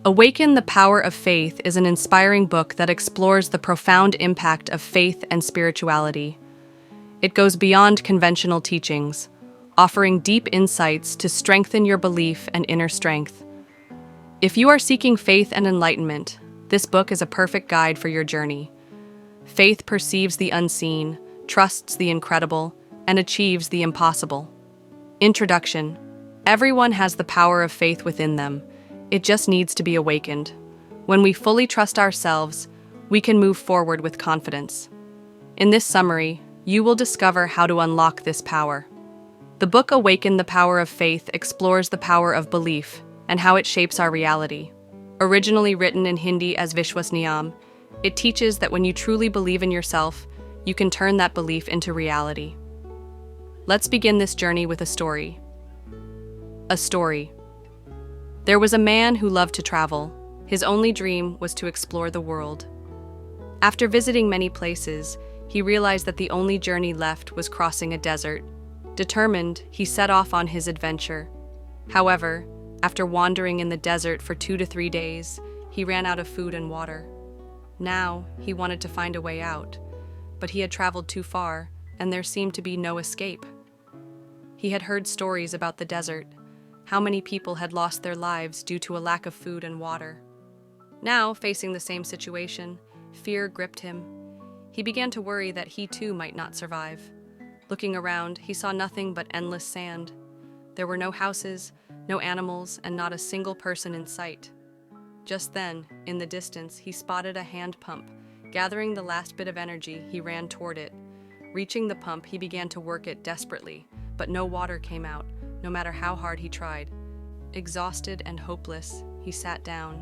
Awaken the Power of Faith is an inspiring book that explores the profound impact of faith and spirituality. It goes beyond conventional teachings, offering deep insights to strengthen your belief and inner strength. If you are seeking faith and enlightenment, this book is a perfect guide for your journey. Faith perceives the unseen, trusts the incredible, and achieves the impossible. Introduction. Everyone has the power of faith within them. It just needs to be awakened. When we fully trust ourselves, we can move forward with confidence. In this summary, you will discover how to unlock this power. The book Awaken the Power of Faith explores the power of belief and how it shapes our reality. Originally written in Hindi as Vishwasniyam, it teaches that when you truly believe in yourself, you can turn that belief into reality. Let's begin this journey with a story. A story. There was a man who loved to travel. His only dream was to explore the world. After visiting many places, he realized that the only journey left was crossing a desert. Determined, he set off on his adventure. However, after wandering in the desert for 2 to 3 days, he ran out of food and water. Now, he wanted to find a way out, but he had traveled too far, and there seemed to be no escape. He had heard stories about the desert, how many people had lost their lives due to a lack of food and water. Now, facing the same situation, fear gripped him. He began to worry that he too might not survive. Looking around, he saw nothing but endless sand. There were no houses, no animals, and not a single person in sight. Just then, in the distance, he spotted a hand pump. Gathering the last bit of energy, he ran toward it. Reaching the pump, he began to work it desperately, but no water came out, no matter how hard he tried. Exhausted and hopeless, he sat down.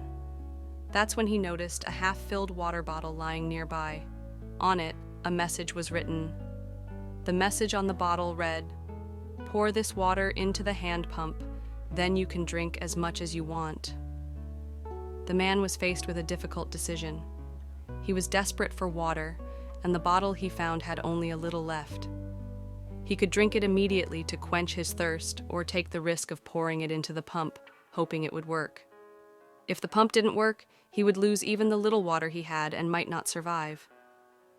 That's when he noticed a half-filled water bottle lying nearby. On it, a message was written. The message on the bottle read, "Pour this water into the hand pump, then you can drink as much as you want." The man was faced with a difficult decision. He was desperate for water, and the bottle he found had only a little left. He could drink it immediately to quench his thirst or take the risk of pouring it into the pump, hoping it would work. If the pump didn't work, he would lose even the little water he had and might not survive.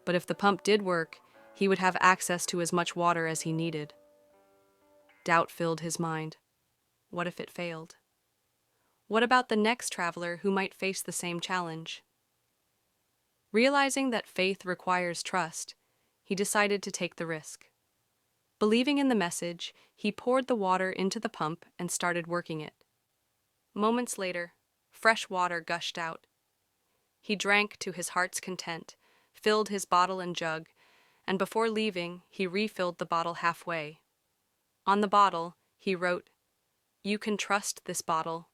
But if the pump did work, he would have access to as much water as he needed. Doubt filled his mind. What if it failed? What about the next traveler who might face the same challenge? Realizing that faith requires trust, he decided to take the risk. Believing in the message, he poured the water into the pump and started working it. Moments later, fresh water gushed out. He drank to his heart's content, filled his bottle and jug, and before leaving, he refilled the bottle halfway. On the bottle, he wrote, "You can trust this bottle."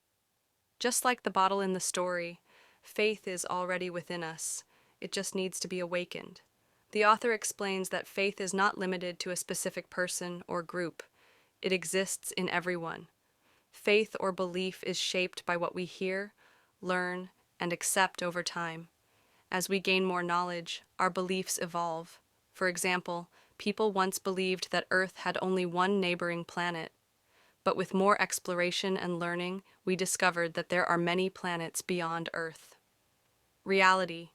Just like the bottle in the story, faith is already within us. It just needs to be awakened. The author explains that faith is not limited to a specific person or group. It exists in everyone. Faith or belief is shaped by what we hear, learn, and accept over time. As we gain more knowledge, our beliefs evolve. For example, people once believed that Earth had only one neighboring planet. But with more exploration and learning, we discovered that there are many planets beyond Earth. Reality.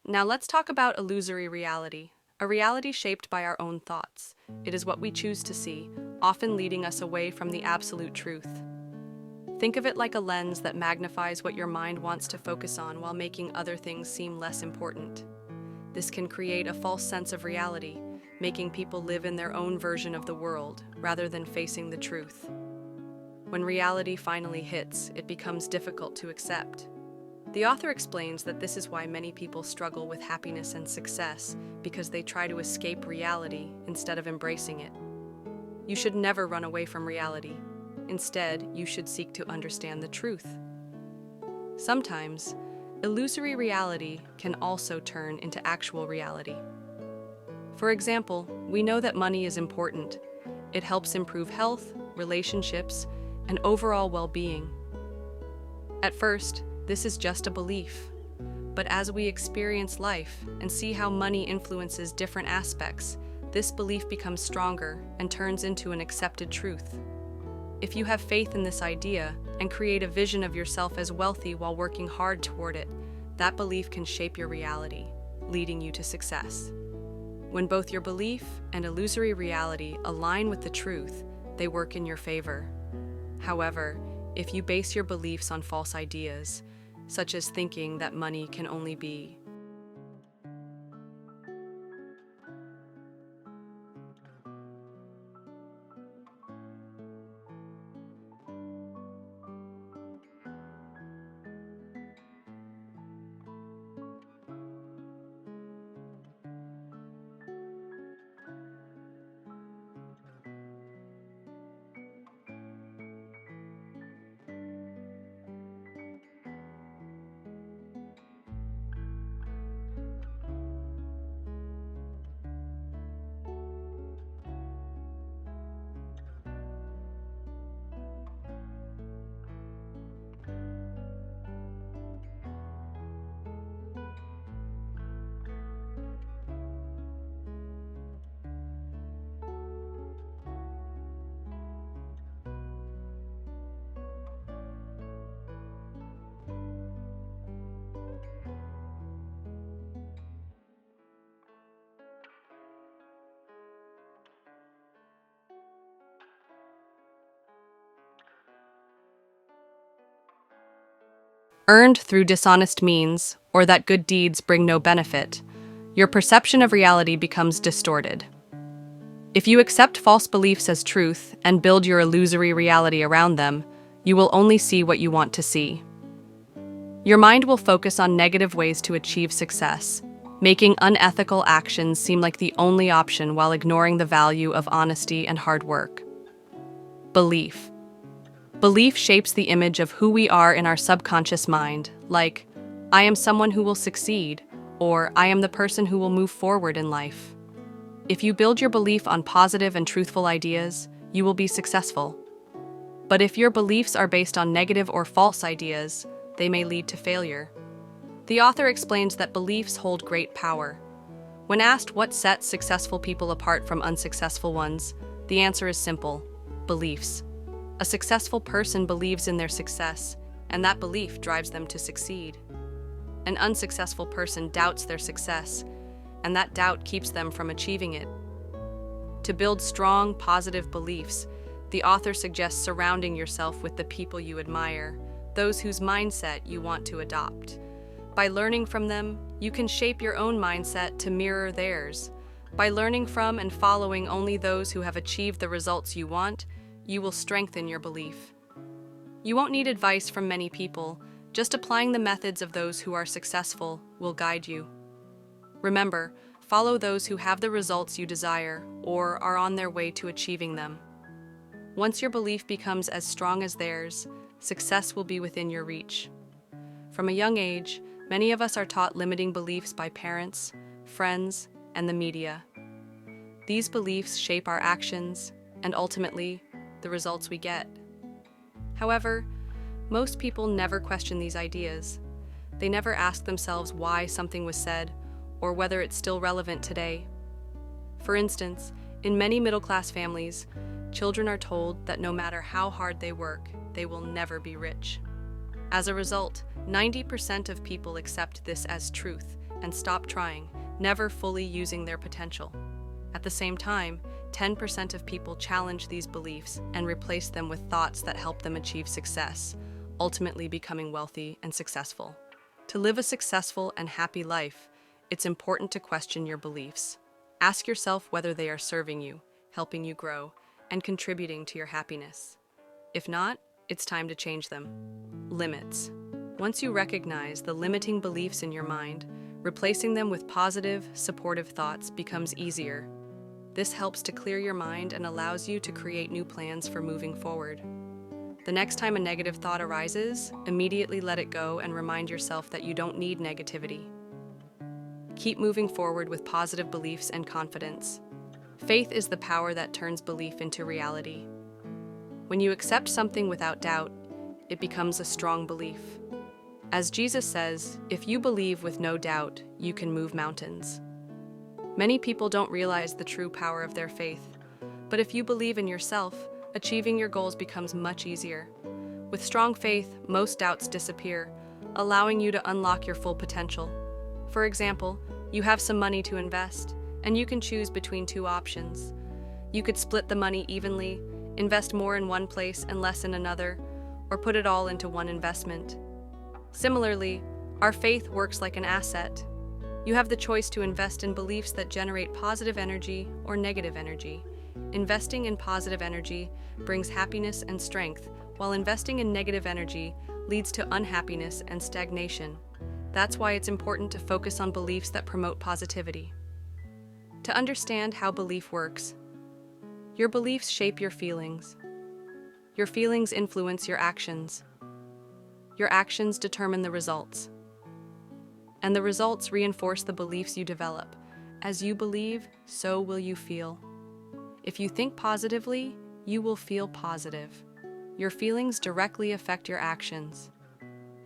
Now let's talk about illusory reality, a reality shaped by our own thoughts. It is what we choose to see, often leading us away from the absolute truth. Think of it like a lens that magnifies what your mind wants to focus on while making other things seem less important. This can create a false sense of reality, making people live in their own version of the world rather than facing the truth. When reality finally hits, it becomes difficult to accept. The author explains that this is why many people struggle with happiness and success, because they try to escape reality instead of embracing it. You should never run away from reality. Instead, you should seek to understand the truth. Sometimes, illusory reality can also turn into actual reality. For example, we know that money is important. It helps improve health, relationships, and overall well-being. At first, this is just a belief. But as we experience life and see how money influences different aspects, this belief becomes stronger and turns into an accepted truth. If you have faith in this idea and create a vision of yourself as wealthy while working hard toward it, that belief can shape your reality, leading you to success. When both your belief and illusory reality align with the truth, they work in your favor. However, if you base your beliefs on false ideas, such as thinking that money can only be earned through dishonest means, or that good deeds bring no benefit, your perception of reality becomes distorted. If you accept false beliefs as truth and build your illusory reality around them, you will only see what you want to see. Your mind will focus on negative ways to achieve success, making unethical actions seem like the only option while ignoring the value of honesty and hard work. Belief. Belief shapes the image of who we are in our subconscious mind, like, I am someone who will succeed, or I am the person who will move forward in life. If you build your belief on positive and truthful ideas, you will be successful. But if your beliefs are based on negative or false ideas, they may lead to failure. The author explains that beliefs hold great power. When asked what sets successful people apart from unsuccessful ones, the answer is simple: beliefs. A successful person believes in their success, and that belief drives them to succeed. An unsuccessful person doubts their success, and that doubt keeps them from achieving it. To build strong, positive beliefs, the author suggests surrounding yourself with the people you admire, those whose mindset you want to adopt. By learning from them, you can shape your own mindset to mirror theirs. By learning from and following only those who have achieved the results you want, you will strengthen your belief. You won't need advice from many people, just applying the methods of those who are successful will guide you. Remember, follow those who have the results you desire or are on their way to achieving them. Once your belief becomes as strong as theirs, success will be within your reach. From a young age, many of us are taught limiting beliefs by parents, friends, and the media. These beliefs shape our actions and ultimately, the results we get. However, most people never question these ideas. They never ask themselves why something was said or whether it's still relevant today. For instance, in many middle-class families, children are told that no matter how hard they work, they will never be rich. As a result, 90% of people accept this as truth and stop trying, never fully using their potential. At the same time, 10% of people challenge these beliefs and replace them with thoughts that help them achieve success, ultimately becoming wealthy and successful. To live a successful and happy life, it's important to question your beliefs. Ask yourself whether they are serving you, helping you grow, and contributing to your happiness. If not, it's time to change them. Limits. Once you recognize the limiting beliefs in your mind, replacing them with positive, supportive thoughts becomes easier. This helps to clear your mind and allows you to create new plans for moving forward. The next time a negative thought arises, immediately let it go and remind yourself that you don't need negativity. Keep moving forward with positive beliefs and confidence. Faith is the power that turns belief into reality. When you accept something without doubt, it becomes a strong belief. As Jesus says, if you believe with no doubt, you can move mountains. Many people don't realize the true power of their faith, but if you believe in yourself, achieving your goals becomes much easier. With strong faith, most doubts disappear, allowing you to unlock your full potential. For example, you have some money to invest, and you can choose between two options. You could split the money evenly, invest more in one place and less in another, or put it all into one investment. Similarly, our faith works like an asset. You have the choice to invest in beliefs that generate positive energy or negative energy. Investing in positive energy brings happiness and strength, while investing in negative energy leads to unhappiness and stagnation. That's why it's important to focus on beliefs that promote positivity. To understand how belief works, your beliefs shape your feelings. Your feelings influence your actions. Your actions determine the results. And the results reinforce the beliefs you develop. As you believe, so will you feel. If you think positively, you will feel positive. Your feelings directly affect your actions.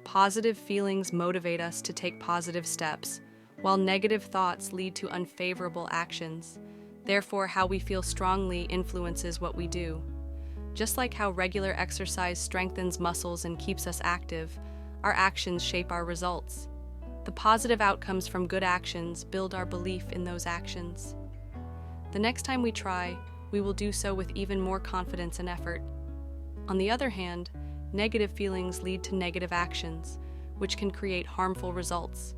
Positive feelings motivate us to take positive steps, while negative thoughts lead to unfavorable actions. Therefore, how we feel strongly influences what we do. Just like how regular exercise strengthens muscles and keeps us active, our actions shape our results. The positive outcomes from good actions build our belief in those actions. The next time we try, we will do so with even more confidence and effort. On the other hand, negative feelings lead to negative actions, which can create harmful results.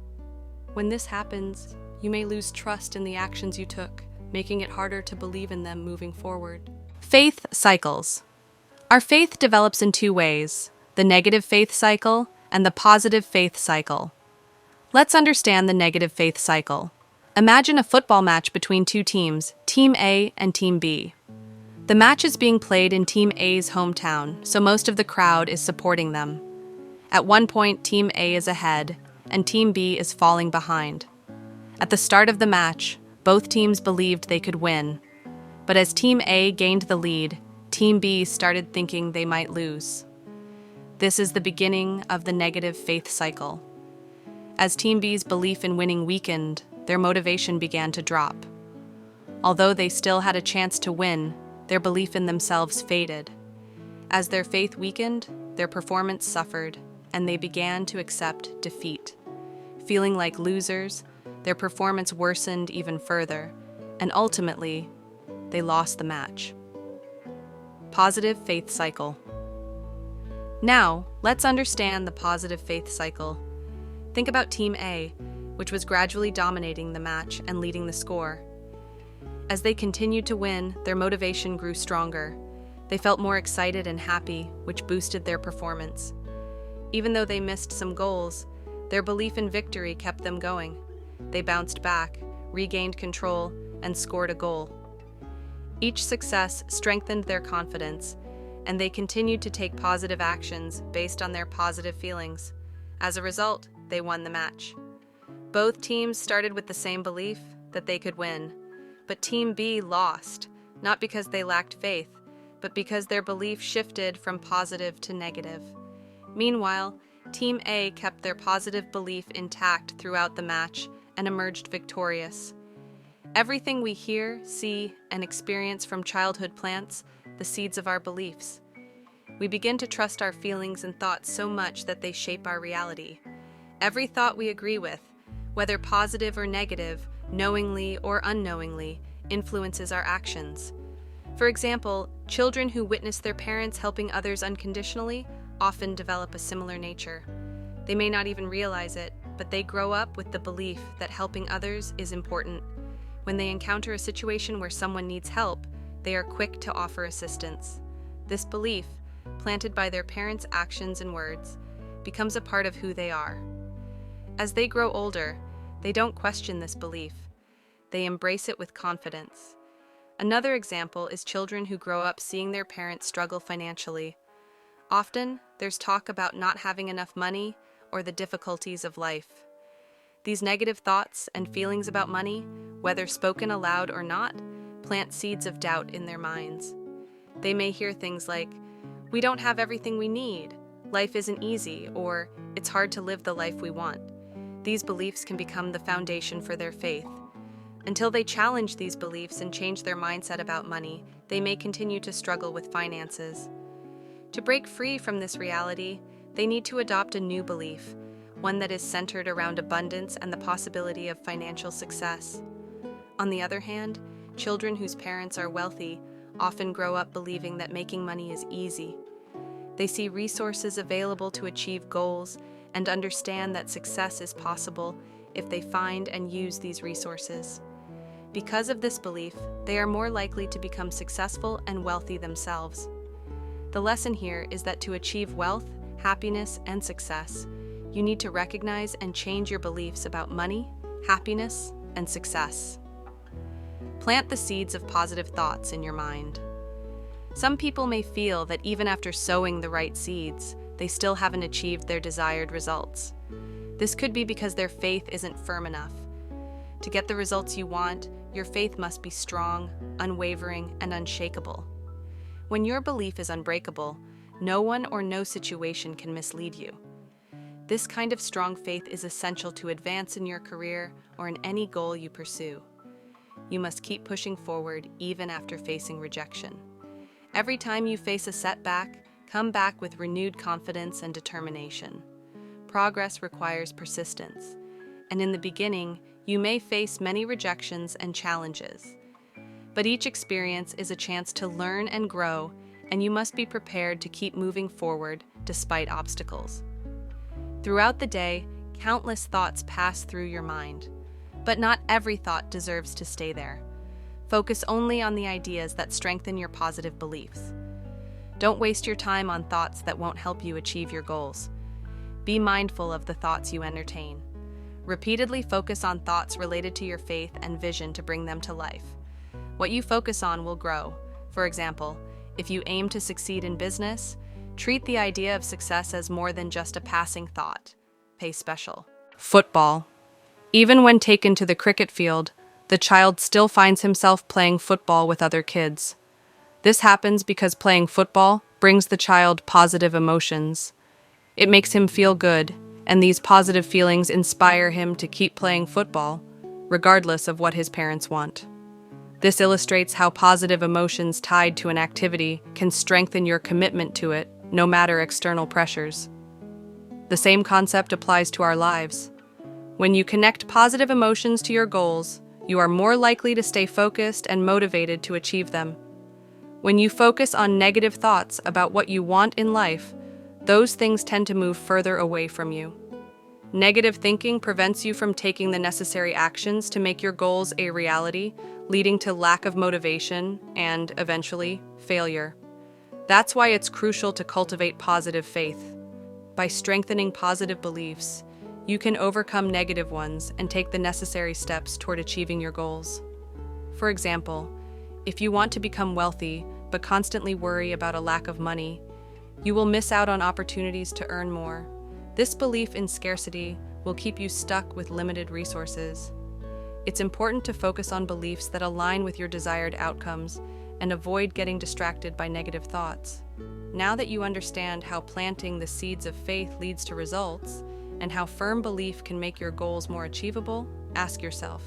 When this happens, you may lose trust in the actions you took, making it harder to believe in them moving forward. Faith cycles. Our faith develops in two ways: the negative faith cycle and the positive faith cycle. Let's understand the negative faith cycle. Imagine a football match between two teams, Team A and Team B. The match is being played in Team A's hometown, so most of the crowd is supporting them. At one point, Team A is ahead, and Team B is falling behind. At the start of the match, both teams believed they could win. But as Team A gained the lead, Team B started thinking they might lose. This is the beginning of the negative faith cycle. As Team B's belief in winning weakened, their motivation began to drop. Although they still had a chance to win, their belief in themselves faded. As their faith weakened, their performance suffered, and they began to accept defeat. Feeling like losers, their performance worsened even further, and ultimately, they lost the match. Positive faith cycle. Now, let's understand the positive faith cycle. Think about Team A, which was gradually dominating the match and leading the score. As they continued to win, their motivation grew stronger. They felt more excited and happy, which boosted their performance. Even though they missed some goals, their belief in victory kept them going. They bounced back, regained control, and scored a goal. Each success strengthened their confidence, and they continued to take positive actions based on their positive feelings. As a result, they won the match. Both teams started with the same belief that they could win, but Team B lost, not because they lacked faith, but because their belief shifted from positive to negative. Meanwhile, Team A kept their positive belief intact throughout the match and emerged victorious. Everything we hear, see, and experience from childhood plants the seeds of our beliefs. We begin to trust our feelings and thoughts so much that they shape our reality. Every thought we agree with, whether positive or negative, knowingly or unknowingly, influences our actions. For example, children who witness their parents helping others unconditionally often develop a similar nature. They may not even realize it, but they grow up with the belief that helping others is important. When they encounter a situation where someone needs help, they are quick to offer assistance. This belief, planted by their parents' actions and words, becomes a part of who they are. As they grow older, they don't question this belief. They embrace it with confidence. Another example is children who grow up seeing their parents struggle financially. Often, there's talk about not having enough money or the difficulties of life. These negative thoughts and feelings about money, whether spoken aloud or not, plant seeds of doubt in their minds. They may hear things like, "We don't have everything we need," "Life isn't easy," or "It's hard to live the life we want." These beliefs can become the foundation for their faith. Until they challenge these beliefs and change their mindset about money, they may continue to struggle with finances. To break free from this reality, they need to adopt a new belief, one that is centered around abundance and the possibility of financial success. On the other hand, children whose parents are wealthy often grow up believing that making money is easy. They see resources available to achieve goals and understand that success is possible if they find and use these resources. Because of this belief, they are more likely to become successful and wealthy themselves. The lesson here is that to achieve wealth, happiness, and success, you need to recognize and change your beliefs about money, happiness, and success. Plant the seeds of positive thoughts in your mind. Some people may feel that even after sowing the right seeds, they still haven't achieved their desired results. This could be because their faith isn't firm enough. To get the results you want, your faith must be strong, unwavering, and unshakable. When your belief is unbreakable, no one or no situation can mislead you. This kind of strong faith is essential to advance in your career or in any goal you pursue. You must keep pushing forward even after facing rejection. Every time you face a setback, come back with renewed confidence and determination. Progress requires persistence, and in the beginning, you may face many rejections and challenges. But each experience is a chance to learn and grow, and you must be prepared to keep moving forward despite obstacles. Throughout the day, countless thoughts pass through your mind, but not every thought deserves to stay there. Focus only on the ideas that strengthen your positive beliefs. Don't waste your time on thoughts that won't help you achieve your goals. Be mindful of the thoughts you entertain. Repeatedly focus on thoughts related to your faith and vision to bring them to life. What you focus on will grow. For example, if you aim to succeed in business, treat the idea of success as more than just a passing thought. Pay special. Football. Even when taken to the cricket field, the child still finds himself playing football with other kids. This happens because playing football brings the child positive emotions. It makes him feel good, and these positive feelings inspire him to keep playing football, regardless of what his parents want. This illustrates how positive emotions tied to an activity can strengthen your commitment to it, no matter external pressures. The same concept applies to our lives. When you connect positive emotions to your goals, you are more likely to stay focused and motivated to achieve them. When you focus on negative thoughts about what you want in life, those things tend to move further away from you. Negative thinking prevents you from taking the necessary actions to make your goals a reality, leading to lack of motivation and, eventually, failure. That's why it's crucial to cultivate positive faith. By strengthening positive beliefs, you can overcome negative ones and take the necessary steps toward achieving your goals. For example, if you want to become wealthy but constantly worry about a lack of money, you will miss out on opportunities to earn more. This belief in scarcity will keep you stuck with limited resources. It's important to focus on beliefs that align with your desired outcomes and avoid getting distracted by negative thoughts. Now that you understand how planting the seeds of faith leads to results, and how firm belief can make your goals more achievable, ask yourself,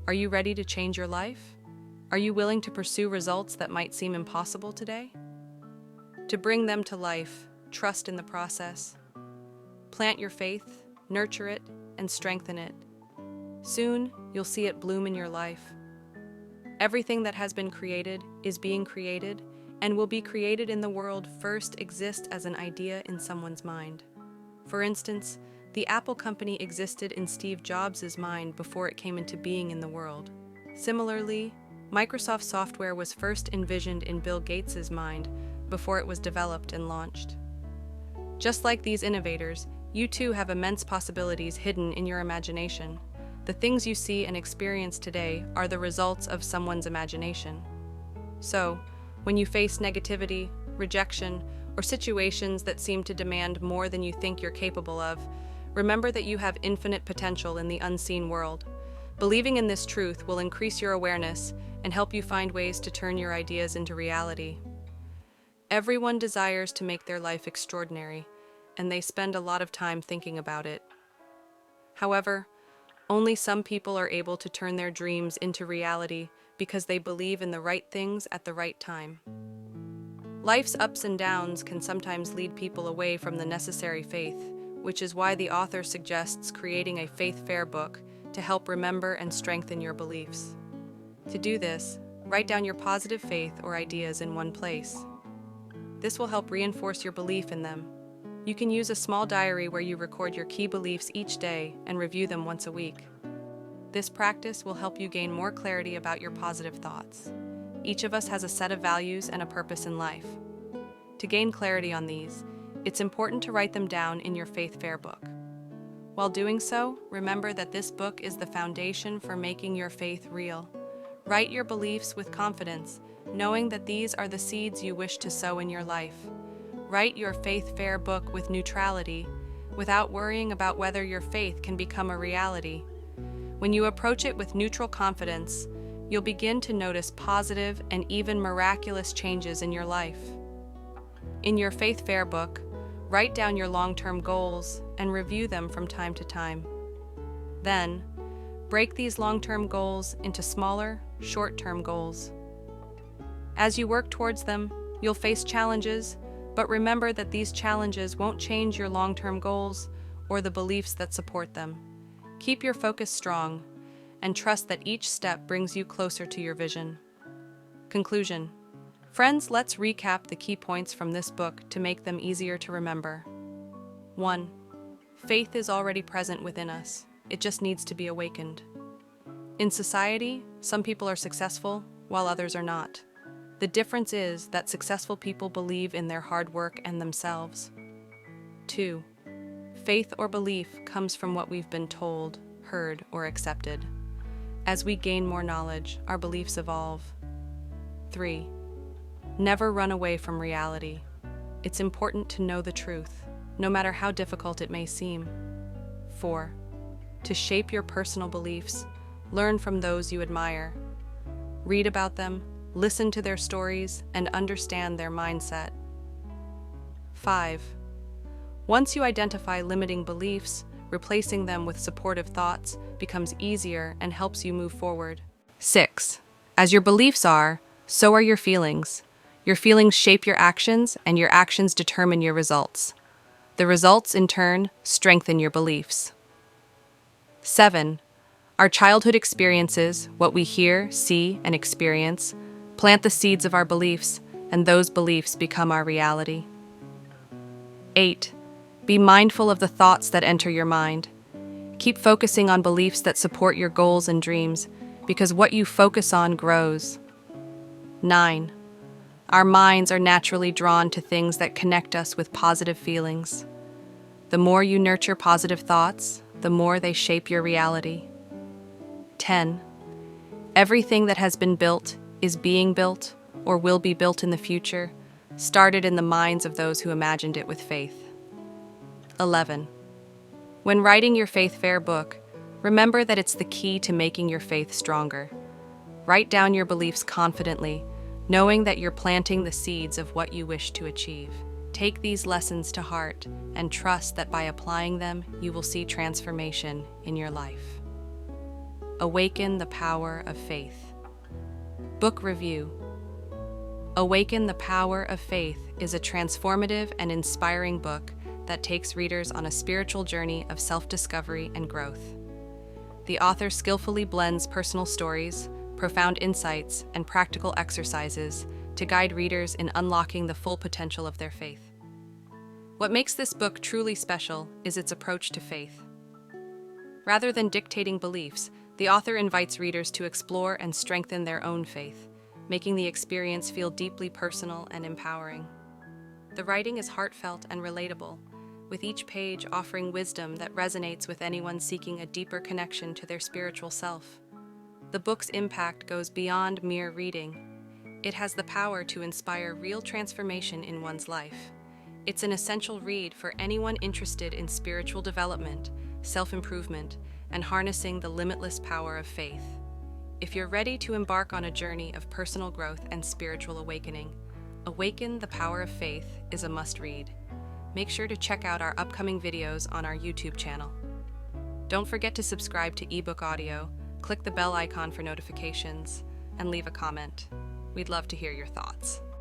are you ready to change your life? Are you willing to pursue results that might seem impossible today? To bring them to life, trust in the process. Plant your faith, nurture it, and strengthen it. Soon, you'll see it bloom in your life. Everything that has been created is being created and will be created in the world first exist as an idea in someone's mind. For instance, the Apple company existed in Steve Jobs' mind before it came into being in the world. Similarly, Microsoft software was first envisioned in Bill Gates' mind before it was developed and launched. Just like these innovators, you too have immense possibilities hidden in your imagination. The things you see and experience today are the results of someone's imagination. So, when you face negativity, rejection, or situations that seem to demand more than you think you're capable of, remember that you have infinite potential in the unseen world. Believing in this truth will increase your awareness and help you find ways to turn your ideas into reality. Everyone desires to make their life extraordinary, and they spend a lot of time thinking about it. However, Only some people are able to turn their dreams into reality because they believe in the right things at the right time. Life's ups and downs can sometimes lead people away from the necessary faith, which is why the author suggests creating a faith fair book to help remember and strengthen your beliefs. To do this, write down your positive faith or ideas in one place. This will help reinforce your belief in them. You can use a small diary where you record your key beliefs each day and review them once a week. This practice will help you gain more clarity about your positive thoughts. Each of us has a set of values and a purpose in life. To gain clarity on these, it's important to write them down in your Faith Fair book. While doing so, remember that this book is the foundation for making your faith real. Write your beliefs with confidence, knowing that these are the seeds you wish to sow in your life. Write your Faith Fair book with neutrality, without worrying about whether your faith can become a reality. When you approach it with neutral confidence, you'll begin to notice positive and even miraculous changes in your life. In your Faith Fair book, write down your long-term goals and review them from time to time. Then, break these long-term goals into smaller, short-term goals. As you work towards them, you'll face challenges, but remember that these challenges won't change your long-term goals or the beliefs that support them. Keep your focus strong and trust that each step brings you closer to your vision. Conclusion. Friends, let's recap the key points from this book to make them easier to remember. 1. Faith is already present within us. It just needs to be awakened. In society, some people are successful while others are not. The difference is that successful people believe in their hard work and themselves. 2. Faith or belief comes from what we've been told, heard, or accepted. As we gain more knowledge, our beliefs evolve. 3. Never run away from reality. It's important to know the truth, no matter how difficult it may seem. 4. To shape your personal beliefs, learn from those you admire. Read about them, listen to their stories, and understand their mindset. 5. Once you identify limiting beliefs, replacing them with supportive thoughts becomes easier and helps you move forward. 6. As your beliefs are, so are your feelings. Your feelings shape your actions, and your actions determine your results. The results, in turn, strengthen your beliefs. 7. Our childhood experiences, what we hear, see, and experience, plant the seeds of our beliefs, and those beliefs become our reality. 8. Be mindful of the thoughts that enter your mind. Keep focusing on beliefs that support your goals and dreams, because what you focus on grows. 9. Our minds are naturally drawn to things that connect us with positive feelings. The more you nurture positive thoughts, the more they shape your reality. 10. Everything that has been built, is being built, or will be built in the future, started in the minds of those who imagined it with faith. 11. When writing your Faith Fair book, remember that it's the key to making your faith stronger. Write down your beliefs confidently, knowing that you're planting the seeds of what you wish to achieve. Take these lessons to heart and trust that by applying them, you will see transformation in your life. Awaken the power of faith. Book review. Awaken the Power of Faith is a transformative and inspiring book that takes readers on a spiritual journey of self-discovery and growth. The author skillfully blends personal stories, profound insights, and practical exercises to guide readers in unlocking the full potential of their faith. What makes this book truly special is its approach to faith. Rather than dictating beliefs, the author invites readers to explore and strengthen their own faith, making the experience feel deeply personal and empowering. The writing is heartfelt and relatable, with each page offering wisdom that resonates with anyone seeking a deeper connection to their spiritual self. The book's impact goes beyond mere reading. It has the power to inspire real transformation in one's life. It's an essential read for anyone interested in spiritual development, self-improvement, and harnessing the limitless power of faith. If you're ready to embark on a journey of personal growth and spiritual awakening, Awaken the Power of Faith is a must-read. Make sure to check out our upcoming videos on our YouTube channel. Don't forget to subscribe to Ebook-audio, click the bell icon for notifications, and leave a comment. We'd love to hear your thoughts.